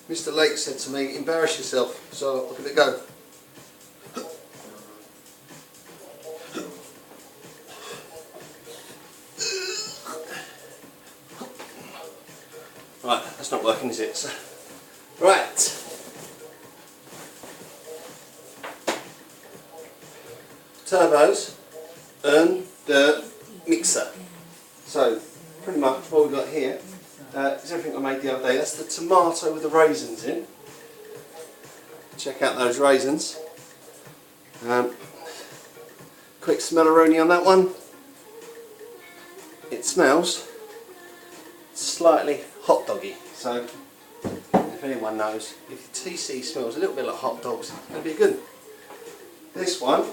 Mr. Lake said to me, embarrass yourself, so I'll give it a go. Right, that's not working, is it? So, right. Turbos and the mixer. So, pretty much what we've got here is everything I made the other day. That's the tomato with the raisins in. Check out those raisins. Quick smell-a-rooney on that one. It smells slightly hot doggy. So, if anyone knows, if the TC smells a little bit like hot dogs, it's going to be good. This one,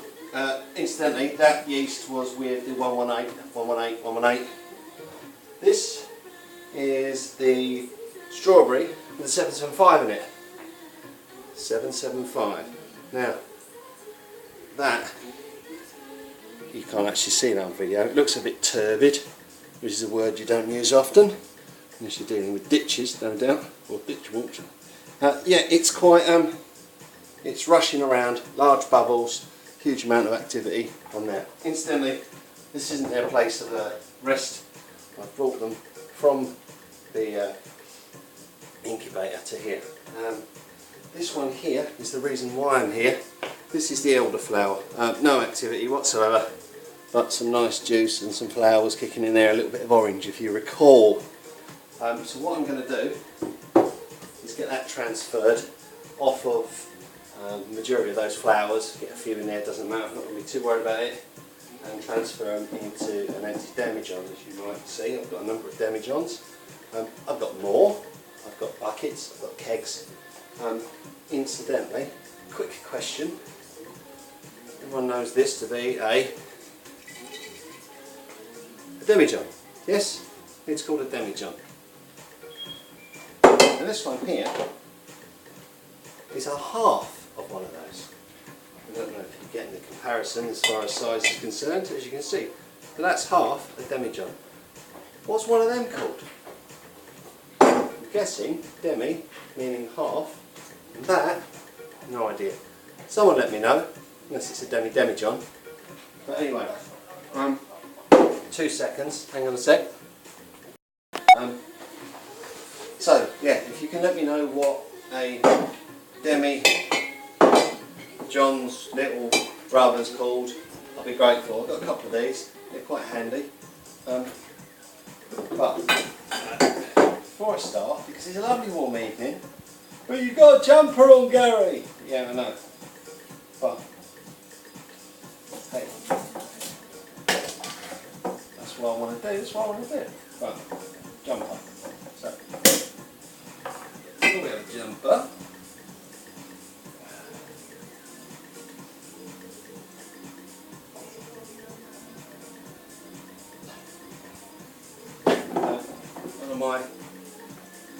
incidentally, that yeast was with the 118. This is the strawberry with the 775 in it. 775. Now, that, you can't actually see that on video. It looks a bit turbid, which is a word you don't use often, unless you're dealing with ditches, no doubt, or ditch water. Yeah, it's quite, it's rushing around, large bubbles, huge amount of activity on there. Incidentally, this isn't their place of rest. I've brought them from the incubator to here. This one here is the reason why I'm here. This is the ElderFlower. No activity whatsoever, but some nice juice and some flowers kicking in there, a little bit of orange if you recall. So what I'm going to do is get that transferred off of the majority of those flowers, get a few in there, doesn't matter, I'm not going to be too worried about it, and transfer them into an empty demijohn. As you might see, I've got a number of demijohns. I've got more, I've got buckets, I've got kegs. Incidentally, quick question, everyone knows this to be a demijohn, yes? It's called a demijohn. And this one here is a half of one of those. I don't know if you're getting the comparison as far as size is concerned, as you can see. But that's half a demijohn. What's one of them called? I'm guessing demi, meaning half, and that, no idea. Someone let me know, unless it's a demijohn. But anyway, 2 seconds, hang on a sec. So yeah, if you can let me know what a John's little brother's called, I'll be grateful. I've got a couple of these, they're quite handy. But before I start, because it's a lovely warm evening, but you've got a jumper on, Gary. Yeah, I know. But hey, that's what I want to do. That's what I want to do. Right, jumper. So we have a jumper.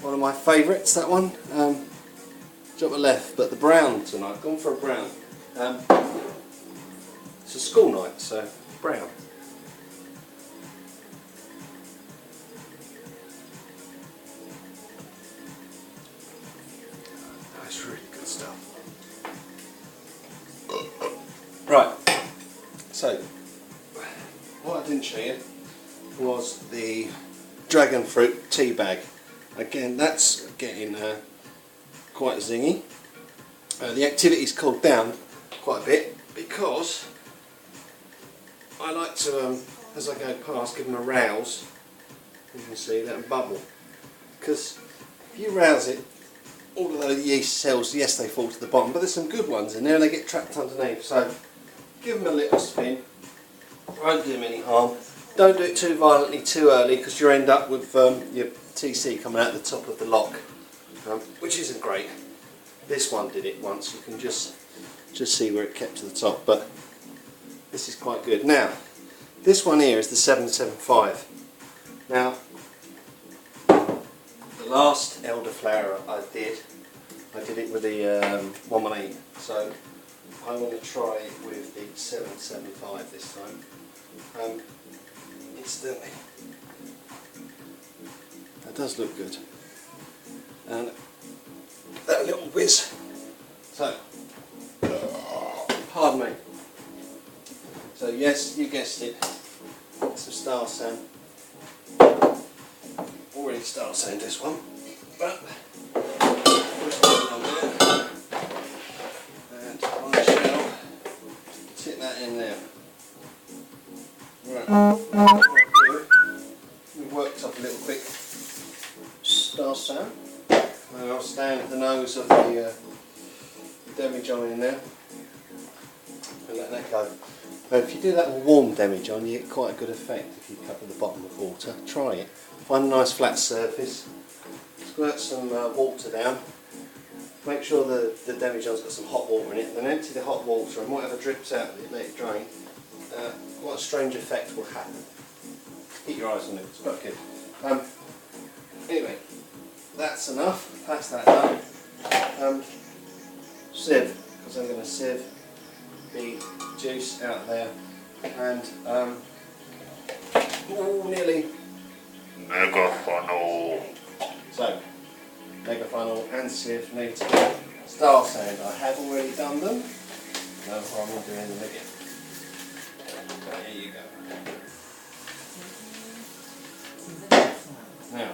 One of my favourites, that one. Drop a left, but the brown tonight. Gone for a brown. It's a school night, so brown. That's really good stuff. Right. So, what I didn't show you was the dragon fruit tea bag. Again, that's getting quite zingy. The activity's cooled down quite a bit because I like to, as I go past, give them a rouse. You can see, let them bubble. Because if you rouse it, all of those yeast cells, yes, they fall to the bottom, but there's some good ones in there and they get trapped underneath. So give them a little spin. Won't do them any harm. Don't do it too violently too early because you end up with your TC coming out the top of the lock, which isn't great. This one did it once. You can just see where it kept to the top, but this is quite good. Now, this one here is the 775. Now, the last ElderFlower I did it with the 118. So I want to try it with the 775 this time. Instantly. That does look good. And a little whiz. So, pardon me. So yes, you guessed it, some star sand. Already star sand this one, but push that on there, and I shall tip that in there. Right, we've worked up a little quick star sand. And I'll stand the nose of the demijohn in there and let that go. Now, if you do that with warm demijohn, you get quite a good effect if you cover the bottom with water. Try it. Find a nice flat surface, squirt some water down, make sure the demijohn's got some hot water in it, then empty the hot water and whatever drips out of it, let it drain. What a strange effect will happen. Keep your eyes on it, it's quite good. Anyway, that's enough, that's that done. Sieve, because I'm going to sieve the juice out there, and nearly mega funnel. So, mega funnel and sieve need to be star sand. I have already done them, no problem doing them again. There you go. Now,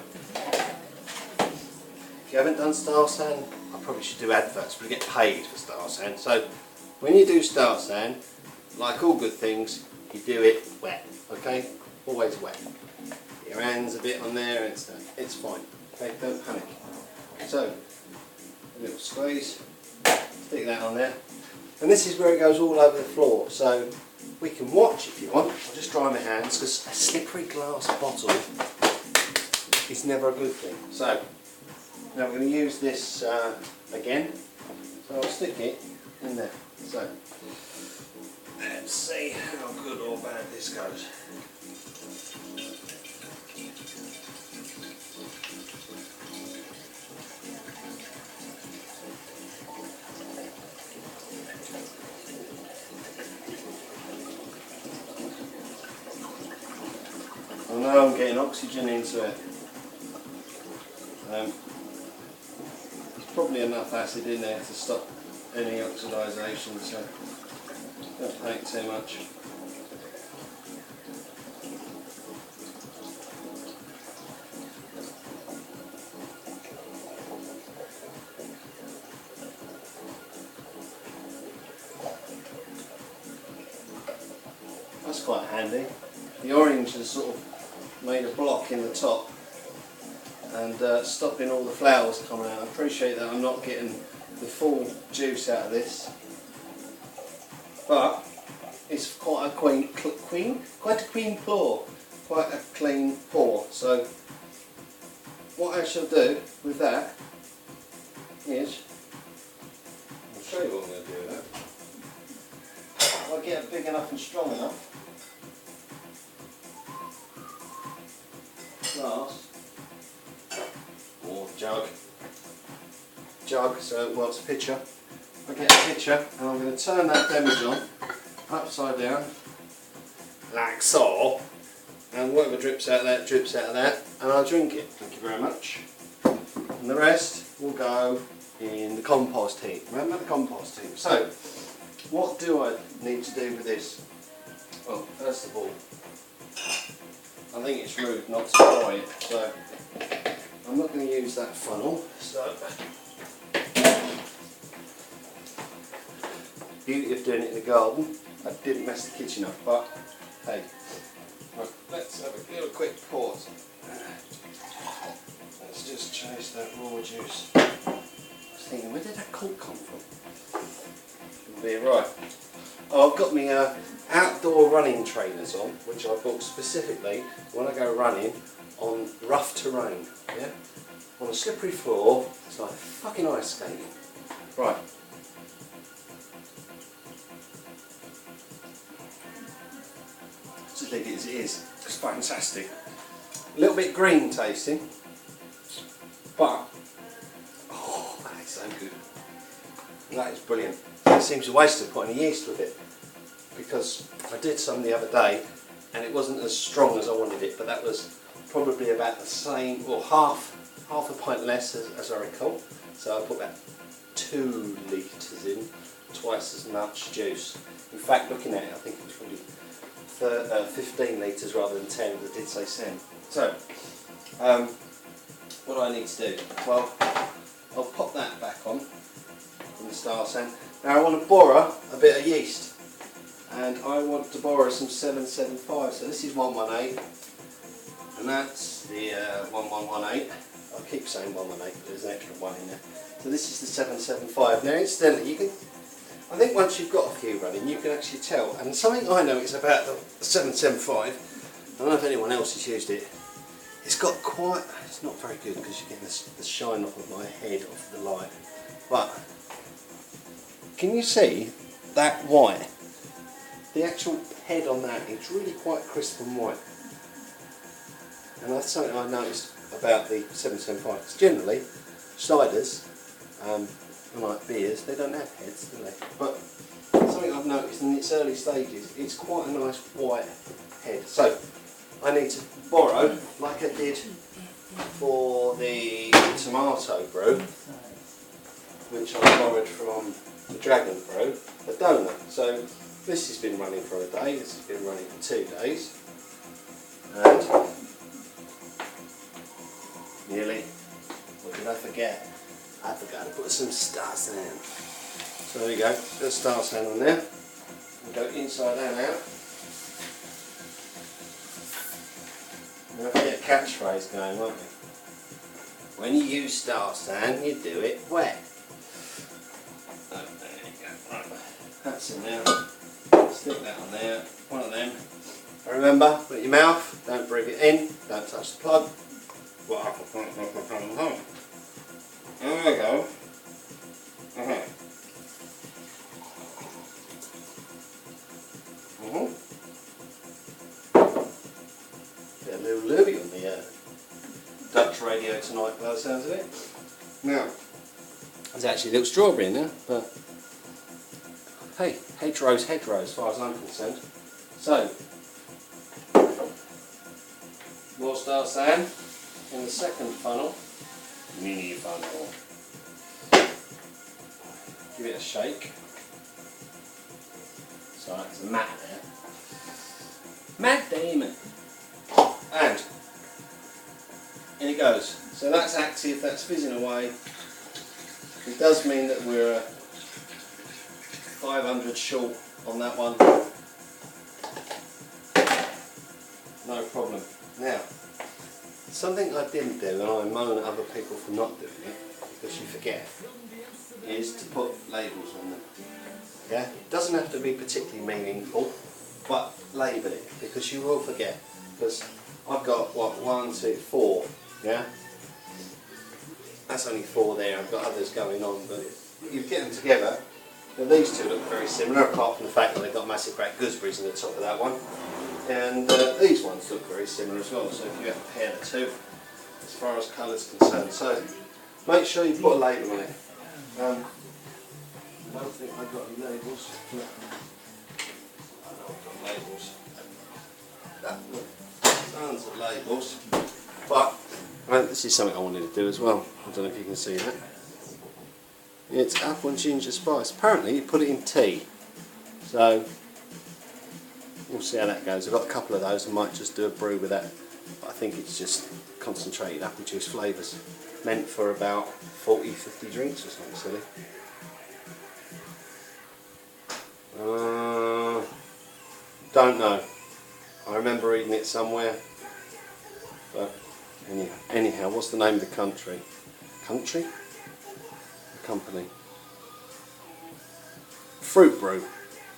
if you haven't done star sand, I probably should do adverts, but you get paid for star sand. So when you do star sand, like all good things, you do it wet, okay? Always wet. Your hands a bit on there and it's fine, okay? Don't panic. So, a little squeeze, stick that on there. And this is where it goes all over the floor, so we can watch if you want. I'll just dry my hands, because a slippery glass bottle is never a good thing. So, now we're going to use this again, so I'll stick it in there. So, let's see how good or bad this goes. I know I'm getting oxygen into it. There's probably enough acid in there to stop any oxidisation, so don't panic too much. That's quite handy. The orange has sort of made a block in the top and stopping all the flowers coming out. I appreciate that I'm not getting the full juice out of this, but it's quite a clean pour. So what I shall do with that is, I'll show you what I'm going to do with that. If I get it big enough and strong enough, glass or jug, so it wants a pitcher. I get a pitcher and I'm going to turn that demijohn upside down like so, and whatever drips out of that drips out of that, and I'll drink it. Thank you very much. And the rest will go in the compost heap. Remember the compost heap. So what do I need to do with this? Well, first of all, I think it's rude not to dry it, so I'm not going to use that funnel. So, beauty of doing it in the garden, I didn't mess the kitchen up, but hey, right, let's have a little quick pause. Let's just chase that raw juice. I was thinking, where did that cork come from? Should be right. Oh, I've got my outdoor running trainers on, which I bought specifically when I go running on rough terrain, yeah? On a slippery floor, it's like fucking ice skating. Right. Just leave it as it is. It's fantastic. A little bit green tasting, but oh, that is so good. That is brilliant. It seems a waste of putting yeast with it, because I did some the other day and it wasn't as strong as I wanted it, but that was probably about the same, or half a pint less as I recall. So I put about 2 litres in, twice as much juice. In fact, looking at it, I think it was probably 15 litres rather than 10, but it did say 10. So, what do I need to do? Well, I'll pop that back on in the star sand. Now I want to borrow a bit of yeast, and I want to borrow some 775. So this is 118, and that's the 1118. I keep saying 118, but there's an extra 1 in there. So this is the 775. Now incidentally, you can, I think once you've got a few running, you can actually tell. And something I know is about the 775. I don't know if anyone else has used it. It's got quite, it's not very good because you're getting the shine off of my head off the light. But can you see that white? The actual head on that, it's really quite crisp and white. And that's something I noticed about the 775. Because generally, ciders, like beers, they don't have heads, do they? But something I've noticed in its early stages, it's quite a nice white head. So I need to borrow, like I did for the tomato brew, which I borrowed from the Dragon Brew, a donut. So this has been running for a day, this has been running for 2 days, and nearly, what did I forget? I forgot to put some star sand. So there you go, bit of star sand on there. We'll go inside and out. Now I'll get a catchphrase going, won't we? When you use star sand, you do it wet. Oh, there you go. Right, that's in there. Stick that on there. One of them. And remember, put it in your mouth. Don't breathe it in. Don't touch the plug. There we go. Okay. Bit of little Louie on the Dutch radio tonight by the sounds of it. Now, there's actually a little strawberry in there, but hey, hedgerows, as far as I'm concerned. So, more star sand in the second funnel, mini funnel. Give it a shake. So that's a mat there. Mad Damon. And in it goes. So that's active, that's fizzing away. It does mean that we're 500 short on that one. No problem. Now, something I didn't do, and I moan at other people for not doing it, because you forget, is to put labels on them. Yeah? It doesn't have to be particularly meaningful, but label it, because you will forget. Because I've got, what, 1, 2, 4, yeah? That's only 4 there, I've got others going on, but you get them together. Now these two look very similar, apart from the fact that they've got massive great gooseberries on the top of that one. And these ones look very similar as well, so if you compare the two, as far as colour is concerned. So, make sure you put a label on it. I don't think I've got any labels. No. I know I've got labels. Tons of labels. But, this is something I wanted to do as well. I don't know if you can see that. It's apple and ginger spice. Apparently you put it in tea. So, we'll see how that goes. I've got a couple of those. I might just do a brew with that. But I think it's just concentrated apple juice flavours. Meant for about 40-50 drinks or something silly. Don't know. I remember reading it somewhere. But anyhow, what's the name of the country? Country? The company. Fruit Brew.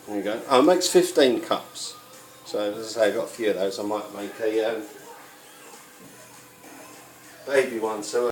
There you go. Oh, it makes 15 cups. So as I say, I've got a few of those. I might make a baby one. So